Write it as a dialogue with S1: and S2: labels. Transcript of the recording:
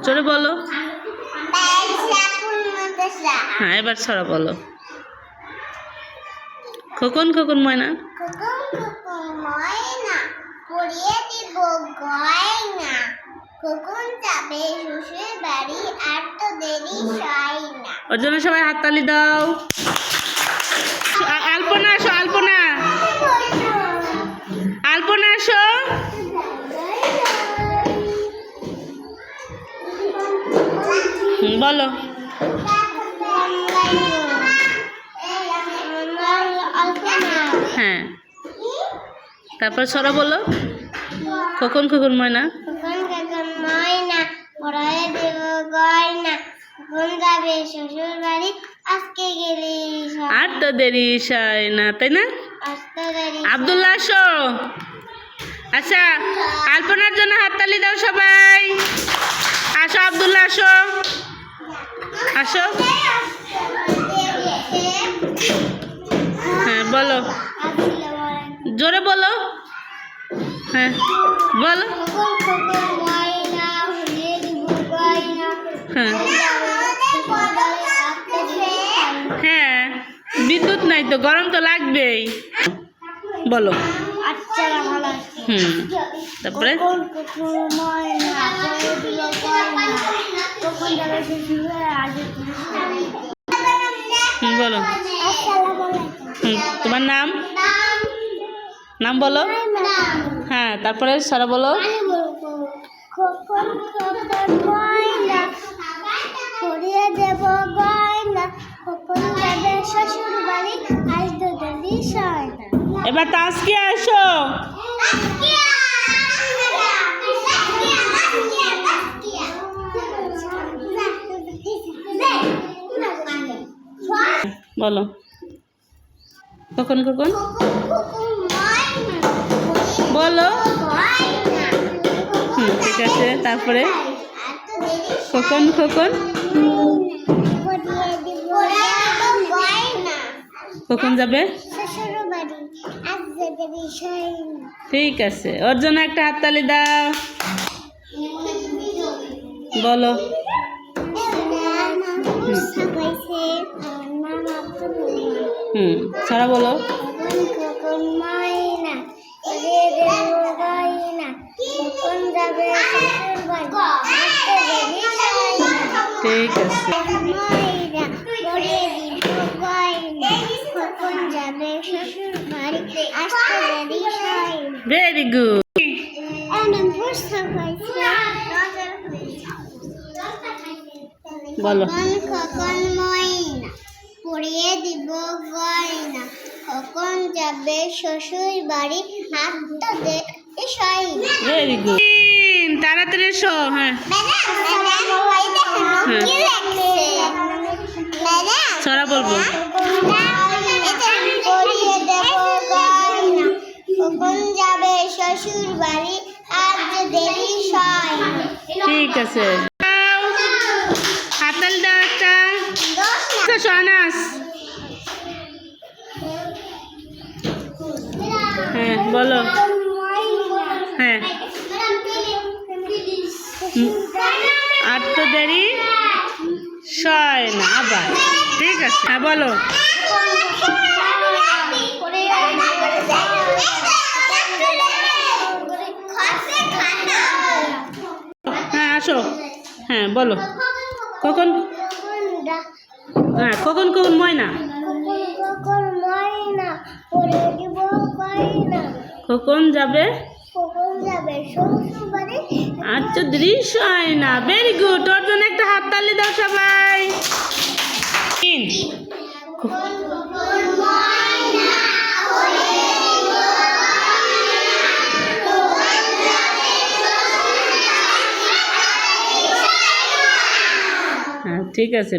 S1: জোরে বলো। হ্যাঁ, এবার ছড়া বলো। খোকন খোকন ময়না
S2: পরিয়ে দিব গয়না, খোকন যাবে শ্বশুর বাড়ি, আর তো দেরি হয় না।
S1: ওর জন্য সবাই হাততালি দাও। আলপনা আসো, আলপনা আলপনা আসো। বলো। হ্যাঁ, তারপর ছড়া বলো। খোকন খোকন ময়না
S2: পড়ায় দেব গয়না, খোকন যাবে শ্বশুর বাড়ি, আজকে গেলি
S1: আর তো দেরি হয় না, তাই না? আব্দুল্লাহ আসো। আচ্ছা, আলপনার জন্য হাততালি দাও সবাই। আসো আব্দুল্লাহ, আসো আসো। হ্যাঁ বলো, জোরে বলো। হ্যাঁ বলো। হ্যাঁ হ্যাঁ, বিদ্যুৎ নাই তো, গরম তো লাগবেই। বলো। তারপরে বলো। তোমার নাম নাম বলো। হ্যাঁ, তারপরে সারা বলো।
S2: পরিয়ে দেব গয়না, খোকন যাবে শ্বশুর বাড়ি, আজ তো দেরি হয় না।
S1: এবার তাসকে আসো। বলো। কখন কখন বলো। ঠিক আছে, তারপরে কখন কখন কখন যাবে? ঠিক আছে, ওর জন্য একটা হাততালি দাও। বলো। সারা বলো। ঠিক আছে, ভেরি গুড। বলো।
S2: খোকন ময়না পরিয়ে দিব গয়না, খোকন যাবে শ্বশুর বাড়ি, হাত তো দেরি হয় না।
S1: ভেরি গুড, তাড়াতাড়ি এসো। হ্যাঁ ছড়া বলবো।
S2: পরিয়ে দেব গয়না, খোকন যাবে শ্বশুর বাড়ি, আর তো দেরি হয় না।
S1: ঠিক আছে, হাততালি দাও একটা। আনাস। হ্যাঁ বলো। হ্যাঁ, আর তো দেরি হয় না আবার। ঠিক আছে, হ্যাঁ বলো। হ্যাঁ আসো। হ্যাঁ বলো। কখন হ্যাঁ কখন কখন ময়না কখন যাবে? আচ্ছা, দৃশ্য হয় না। ভেরি গুড, ওর জন্য একটা হাততালি দাও সবাই। হ্যাঁ ঠিক আছে।